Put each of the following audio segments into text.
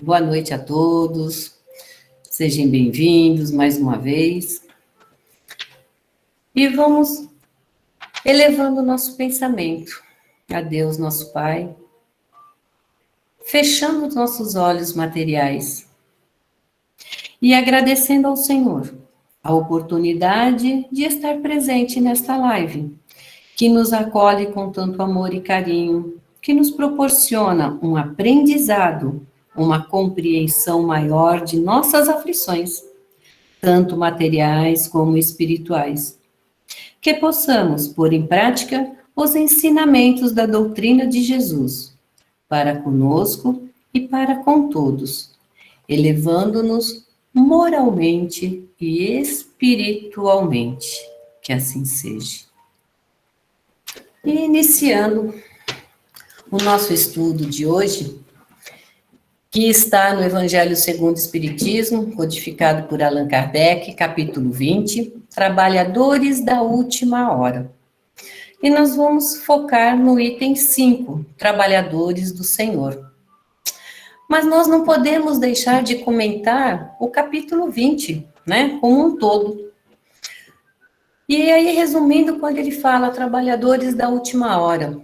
Boa noite a todos, sejam bem-vindos mais uma vez. E vamos elevando o nosso pensamento a Deus, nosso Pai, fechando os nossos olhos materiais e agradecendo ao Senhor a oportunidade de estar presente nesta live, que nos acolhe com tanto amor e carinho, que nos proporciona um aprendizado, uma compreensão maior de nossas aflições, tanto materiais como espirituais. Que possamos pôr em prática os ensinamentos da doutrina de Jesus, para conosco e para com todos, elevando-nos moralmente e espiritualmente. Que assim seja. E iniciando o nosso estudo de hoje, que está no Evangelho segundo o Espiritismo, codificado por Allan Kardec, capítulo 20, Trabalhadores da Última Hora. E nós vamos focar no item 5, Trabalhadores do Senhor. Mas nós não podemos deixar de comentar o capítulo 20, né, como um todo. E aí, resumindo, quando ele fala Trabalhadores da Última Hora,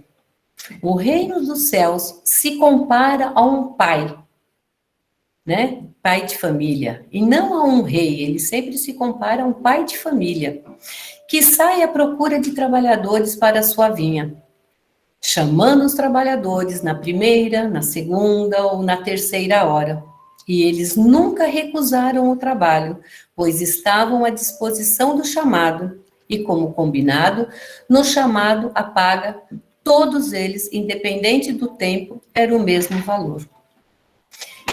o reino dos céus se compara a um pai, né? Pai de família, e não a um rei, ele sempre se compara a um pai de família, que sai à procura de trabalhadores para a sua vinha, chamando os trabalhadores na primeira, na segunda ou na terceira hora. E eles nunca recusaram o trabalho, pois estavam à disposição do chamado, e como combinado, no chamado a paga, todos eles, independente do tempo, era o mesmo valor.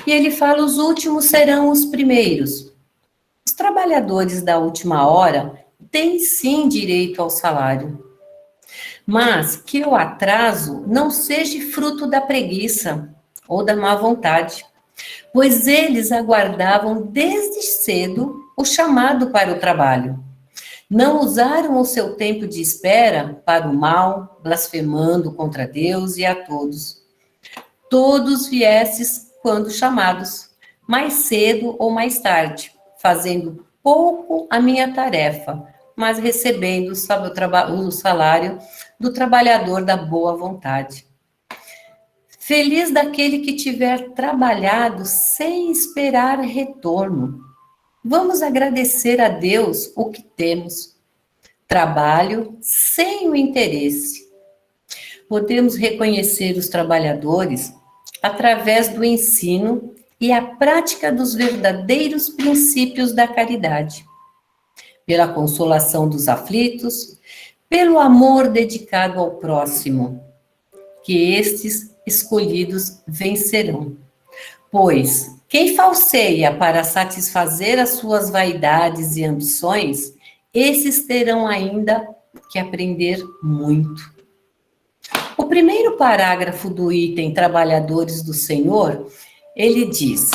E ele fala, os últimos serão os primeiros. Os trabalhadores da última hora têm sim direito ao salário, mas que o atraso não seja fruto da preguiça ou da má vontade, pois eles aguardavam desde cedo o chamado para o trabalho. Não usaram o seu tempo de espera para o mal, blasfemando contra Deus e a todos. Todos viesses quando chamados, mais cedo ou mais tarde, fazendo pouco a minha tarefa, mas recebendo o salário do trabalhador da boa vontade. Feliz daquele que tiver trabalhado sem esperar retorno. Vamos agradecer a Deus o que temos. Trabalho sem o interesse. Podemos reconhecer os trabalhadores através do ensino e a prática dos verdadeiros princípios da caridade, pela consolação dos aflitos, pelo amor dedicado ao próximo, que estes escolhidos vencerão. Pois quem falseia para satisfazer as suas vaidades e ambições, esses terão ainda que aprender muito. O primeiro parágrafo do item Trabalhadores do Senhor, ele diz: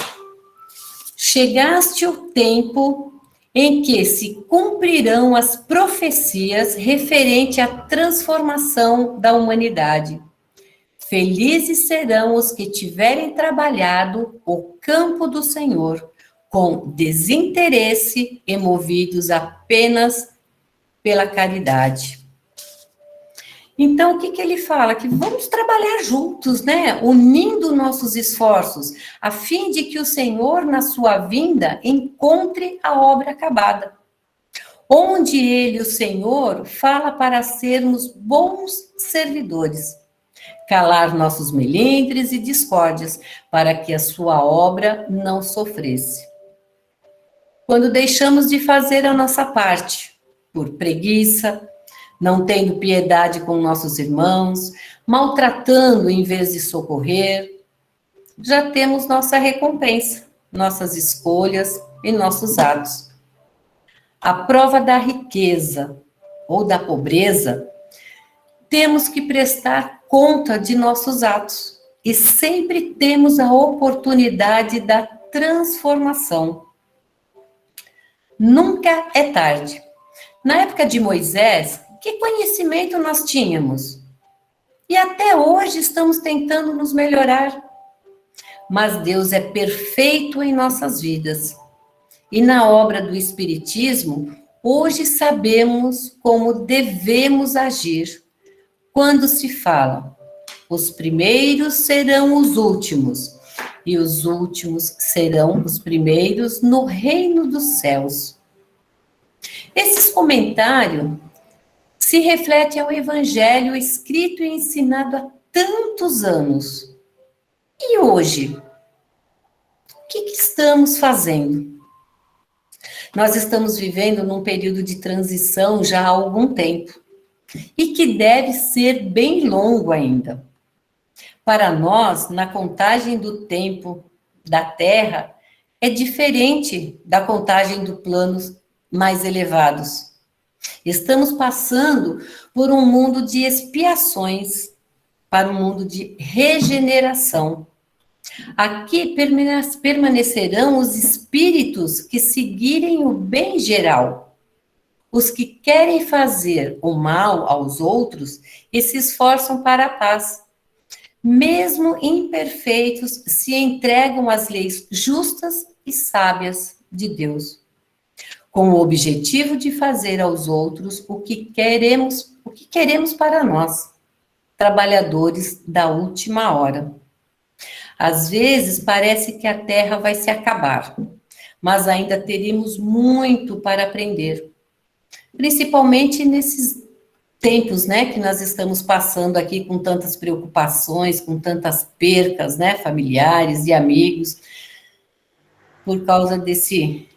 chegaste o tempo em que se cumprirão as profecias referente à transformação da humanidade. Felizes serão os que tiverem trabalhado o campo do Senhor, com desinteresse e movidos apenas pela caridade. Então, o que ele fala? Que vamos trabalhar juntos, né? Unindo nossos esforços, a fim de que o Senhor, na sua vinda, encontre a obra acabada. Onde ele, o Senhor, fala para sermos bons servidores, calar nossos melindres e discórdias, para que a sua obra não sofresse. Quando deixamos de fazer a nossa parte, por preguiça, não tendo piedade com nossos irmãos, maltratando em vez de socorrer, já temos nossa recompensa, nossas escolhas e nossos atos. A prova da riqueza ou da pobreza, temos que prestar conta de nossos atos e sempre temos a oportunidade da transformação. Nunca é tarde. Na época de Moisés, que conhecimento nós tínhamos? E até hoje estamos tentando nos melhorar. mas Deus é perfeito em nossas vidas. E na obra do Espiritismo, hoje sabemos como devemos agir quando se fala: os primeiros serão os últimos, e os últimos serão os primeiros no reino dos céus. Esse comentário se reflete ao Evangelho escrito e ensinado há tantos anos. E hoje? O que estamos fazendo? Nós estamos vivendo num período de transição já há algum tempo, e que deve ser bem longo ainda. Para nós, na contagem do tempo da Terra, é diferente da contagem do planos mais elevados. Estamos passando por um mundo de expiações, para um mundo de regeneração. Aqui permanecerão os espíritos que seguirem o bem geral. Os que querem fazer o mal aos outros e se esforçam para a paz. Mesmo imperfeitos, se entregam às leis justas e sábias de Deus, com o objetivo de fazer aos outros o que queremos para nós, trabalhadores da última hora. Às vezes parece que a terra vai se acabar, mas ainda teremos muito para aprender, principalmente nesses tempos, né, que nós estamos passando aqui com tantas preocupações, com tantas percas, né, familiares e amigos, por causa desse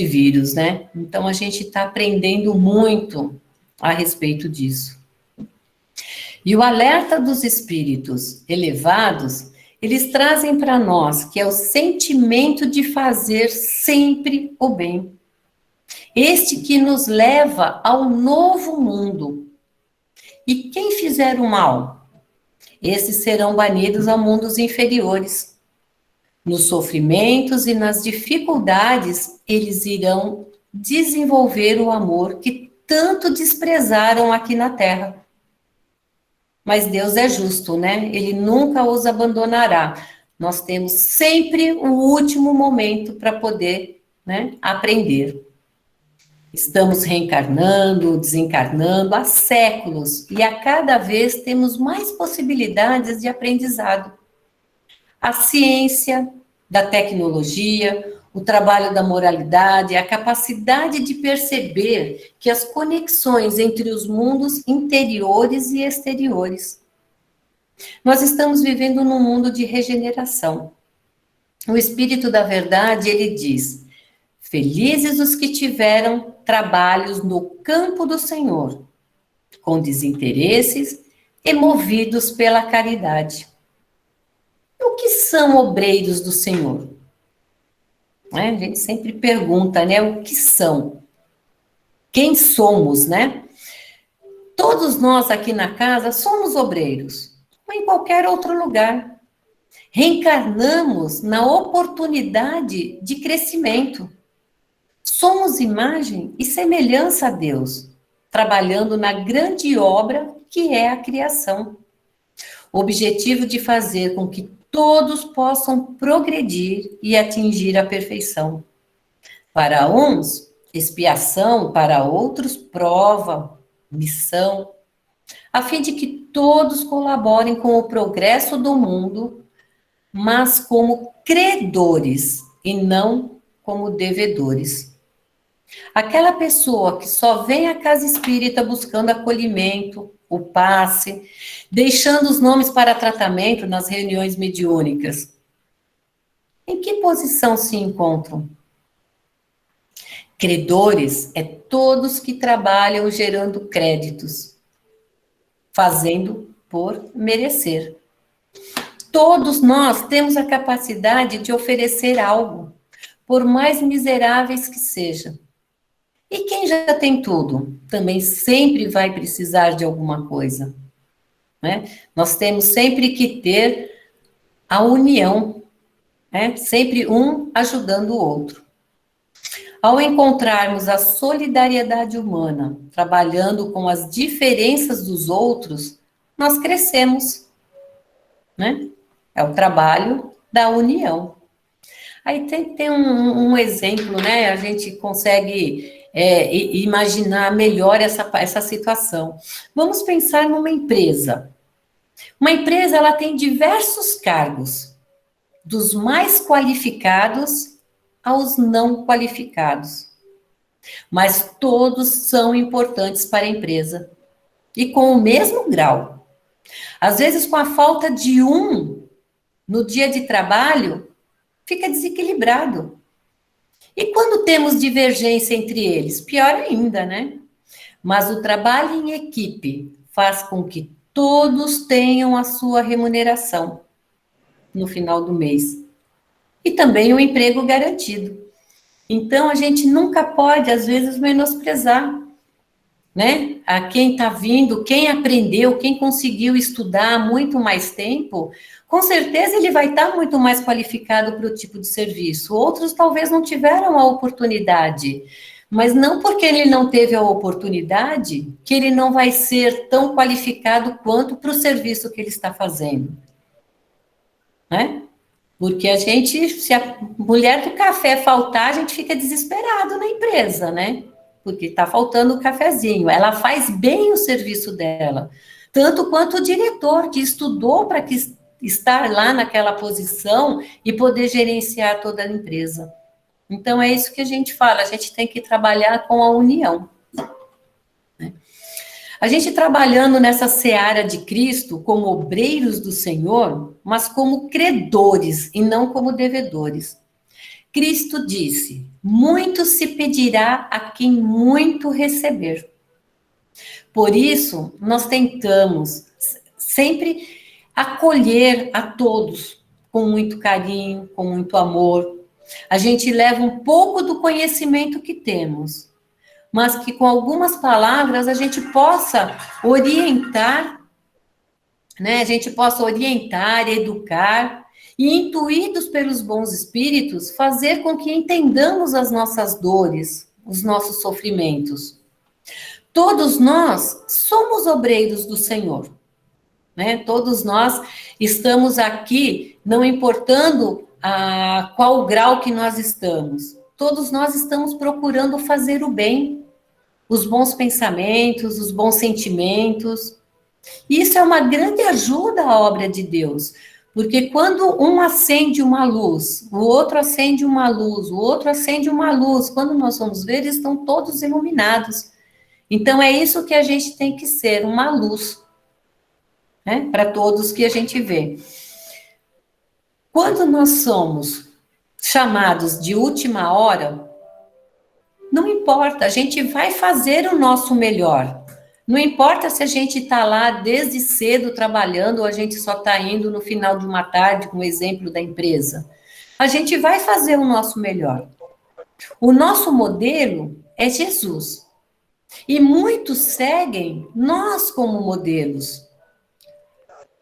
vírus, né? Então, a gente está aprendendo muito a respeito disso. E o alerta dos espíritos elevados, eles trazem para nós que é o sentimento de fazer sempre o bem. Este que nos leva ao novo mundo. E quem fizer o mal? Esses serão banidos a mundos inferiores. Nos sofrimentos e nas dificuldades, eles irão desenvolver o amor que tanto desprezaram aqui na Terra. Mas Deus é justo, né? Ele nunca os abandonará. Nós temos sempre o último momento para poder, né, aprender. Estamos reencarnando, desencarnando há séculos e a cada vez temos mais possibilidades de aprendizado. A ciência da tecnologia, o trabalho da moralidade, a capacidade de perceber que as conexões entre os mundos interiores e exteriores. Nós estamos vivendo num mundo de regeneração. O Espírito da Verdade, ele diz: felizes os que tiveram trabalhos no campo do Senhor, com desinteresses e movidos pela caridade. O que são obreiros do Senhor? A gente sempre pergunta, né? O que são? Quem somos, né? Todos nós aqui na casa somos obreiros, ou em qualquer outro lugar. Reencarnamos na oportunidade de crescimento. Somos imagem e semelhança a Deus, trabalhando na grande obra que é a criação. O objetivo de fazer com que todos possam progredir e atingir a perfeição. Para uns, expiação, para outros, prova, missão, a fim de que todos colaborem com o progresso do mundo, mas como credores e não como devedores. Aquela pessoa que só vem à casa espírita buscando acolhimento, o passe, deixando os nomes para tratamento nas reuniões mediúnicas. Em que posição se encontram? Credores é todos que trabalham gerando créditos, fazendo por merecer. Todos nós temos a capacidade de oferecer algo, por mais miseráveis que sejam. E quem já tem tudo, também sempre vai precisar de alguma coisa, né? Nós temos sempre que ter a união, né? Sempre um ajudando o outro. Ao encontrarmos a solidariedade humana, trabalhando com as diferenças dos outros, nós crescemos, né? É o trabalho da união. Aí tem um exemplo, né? A gente consegue imaginar melhor essa situação. Vamos pensar numa empresa. Uma empresa, ela tem diversos cargos, dos mais qualificados aos não qualificados. Mas todos são importantes para a empresa. E com o mesmo grau. Às vezes, com a falta de um no dia de trabalho, fica desequilibrado. E quando temos divergência entre eles? Pior ainda, né? Mas o trabalho em equipe faz com que todos tenham a sua remuneração no final do mês. E também o emprego garantido. Então, a gente nunca pode, às vezes, menosprezar, né? A quem está vindo, quem aprendeu, quem conseguiu estudar há muito mais tempo, com certeza ele vai estar muito mais qualificado para o tipo de serviço. Outros talvez não tiveram a oportunidade, mas não porque ele não teve a oportunidade que ele não vai ser tão qualificado quanto para o serviço que ele está fazendo, né? Porque a gente, se a mulher do café faltar, a gente fica desesperado na empresa, né? Porque está faltando o cafezinho. Ela faz bem o serviço dela, tanto quanto o diretor que estudou para estar lá naquela posição e poder gerenciar toda a empresa. Então é isso que a gente fala. A gente tem que trabalhar com a união. A gente trabalhando nessa seara de Cristo como obreiros do Senhor, mas como credores e não como devedores. Cristo disse: muito se pedirá a quem muito receber. Por isso, nós tentamos sempre acolher a todos com muito carinho, com muito amor. A gente leva um pouco do conhecimento que temos, mas que com algumas palavras a gente possa orientar, né? A gente possa orientar, educar e, intuídos pelos bons espíritos, fazer com que entendamos as nossas dores, os nossos sofrimentos. Todos nós somos obreiros do Senhor, né? Todos nós estamos aqui, não importando qual grau que nós estamos. Todos nós estamos procurando fazer o bem, os bons pensamentos, os bons sentimentos. E isso é uma grande ajuda à obra de Deus, porque quando um acende uma luz, o outro acende uma luz, o outro acende uma luz, quando nós vamos ver, estão todos iluminados. Então é isso que a gente tem que ser, uma luz, né, para todos que a gente vê. Quando nós somos chamados de última hora, não importa, a gente vai fazer o nosso melhor. Não importa se a gente está lá desde cedo trabalhando ou a gente só está indo no final de uma tarde, com o exemplo da empresa. A gente vai fazer o nosso melhor. O nosso modelo é Jesus. E muitos seguem nós como modelos.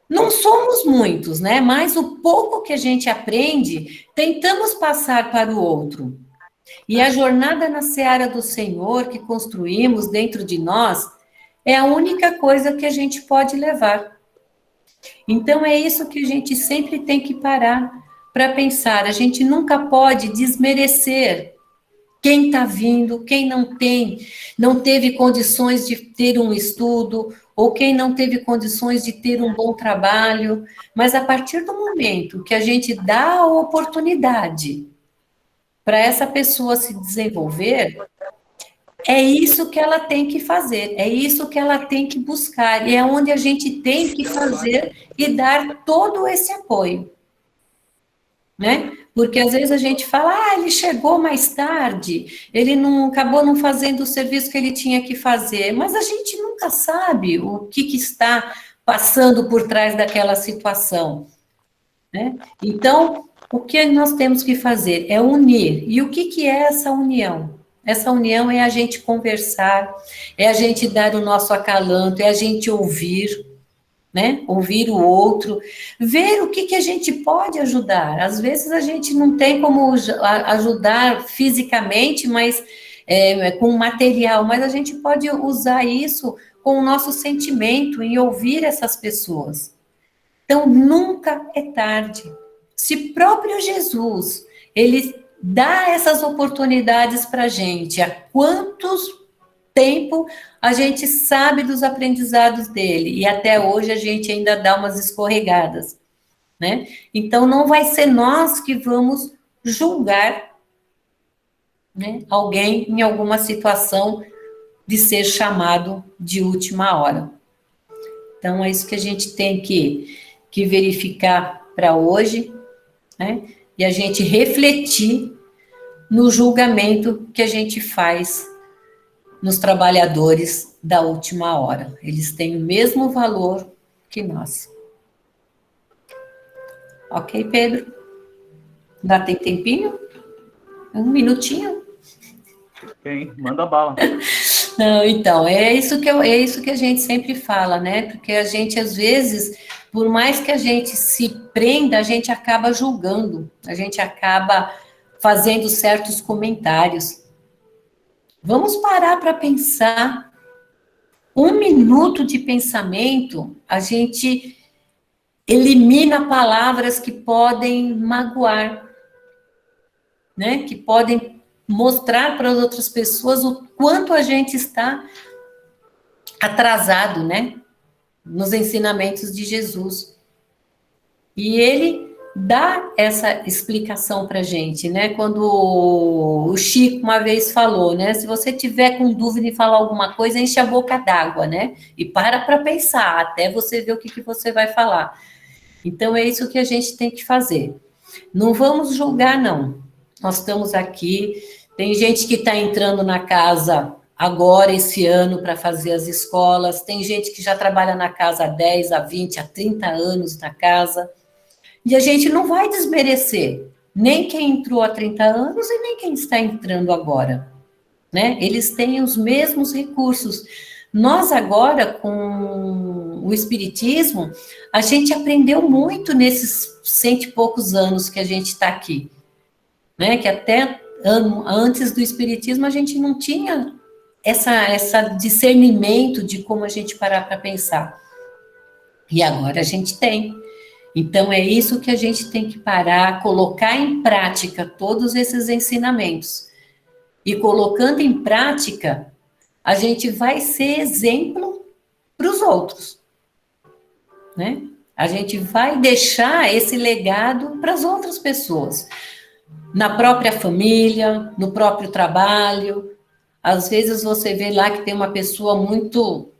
Não somos muitos, né? Mas o pouco que a gente aprende, tentamos passar para o outro. E a jornada na seara do Senhor que construímos dentro de nós é a única coisa que a gente pode levar. Então é isso que a gente sempre tem que parar para pensar. A gente nunca pode desmerecer quem está vindo, quem não teve condições de ter um estudo, ou quem não teve condições de ter um bom trabalho, mas a partir do momento que a gente dá a oportunidade para essa pessoa se desenvolver, é isso que ela tem que fazer, é isso que ela tem que buscar, e é onde a gente tem que fazer e dar todo esse apoio, né? Porque às vezes a gente fala, ele chegou mais tarde, ele acabou não fazendo o serviço que ele tinha que fazer, mas a gente nunca sabe o que está passando por trás daquela situação, né? Então, o que nós temos que fazer é unir. E o que é essa união? Essa união é a gente conversar, é a gente dar o nosso acalanto, é a gente ouvir, né? Ouvir o outro, ver o que a gente pode ajudar. Às vezes a gente não tem como ajudar fisicamente, mas com material, mas a gente pode usar isso com o nosso sentimento em ouvir essas pessoas. Então, nunca é tarde. Se próprio Jesus, ele dá essas oportunidades para a gente, há quantos tempo a gente sabe dos aprendizados dele, e até hoje a gente ainda dá umas escorregadas, né? Então, não vai ser nós que vamos julgar, né, alguém em alguma situação de ser chamado de última hora. Então, é isso que a gente tem que verificar para hoje, né? E a gente refletir no julgamento que a gente faz nos trabalhadores da última hora. Eles têm o mesmo valor que nós. Ok, Pedro? Ainda tem tempinho? Um minutinho? Tem, manda bala. Não, então, é isso que a gente sempre fala, né? Porque a gente, às vezes, por mais que a gente se prenda, a gente acaba julgando, a gente acaba fazendo certos comentários. Vamos parar para pensar. Um minuto de pensamento, a gente elimina palavras que podem magoar, né? Que podem mostrar para as outras pessoas o quanto a gente está atrasado, né? Nos ensinamentos de Jesus. E ele dá essa explicação para a gente, né? Quando o Chico uma vez falou, né? Se você tiver com dúvida em falar alguma coisa, enche a boca d'água, né? E para pensar, até você ver o que você vai falar. Então, é isso que a gente tem que fazer. Não vamos julgar, não. Nós estamos aqui, tem gente que está entrando na casa agora, esse ano, para fazer as escolas, tem gente que já trabalha na casa há 10, há 20, há 30 anos na casa, e a gente não vai desmerecer nem quem entrou há 30 anos e nem quem está entrando agora, né? Eles têm os mesmos recursos. Nós agora, com o Espiritismo, a gente aprendeu muito nesses 100 e poucos anos que a gente está aqui, né? Que até antes do Espiritismo a gente não tinha essa discernimento de como a gente parar para pensar. E agora a gente tem. Então é isso que a gente tem que parar, colocar em prática todos esses ensinamentos. E colocando em prática, a gente vai ser exemplo para os outros, né? A gente vai deixar esse legado para as outras pessoas, na própria família, no próprio trabalho. Às vezes você vê lá que tem uma pessoa muito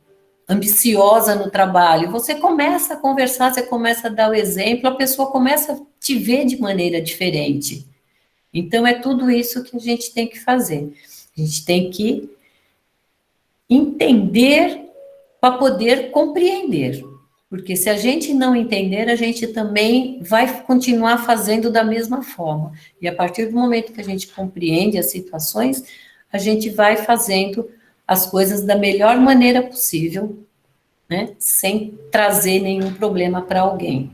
ambiciosa no trabalho, você começa a conversar, você começa a dar o exemplo, a pessoa começa a te ver de maneira diferente. Então, é tudo isso que a gente tem que fazer. A gente tem que entender para poder compreender. Porque se a gente não entender, a gente também vai continuar fazendo da mesma forma. E a partir do momento que a gente compreende as situações, a gente vai fazendo as coisas da melhor maneira possível, né? Sem trazer nenhum problema para alguém.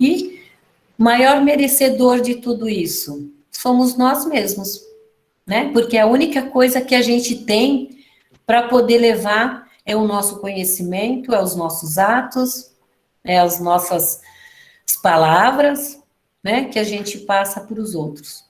E maior merecedor de tudo isso somos nós mesmos, né? Porque a única coisa que a gente tem para poder levar é o nosso conhecimento, é os nossos atos, é as nossas palavras, né? Que a gente passa para os outros.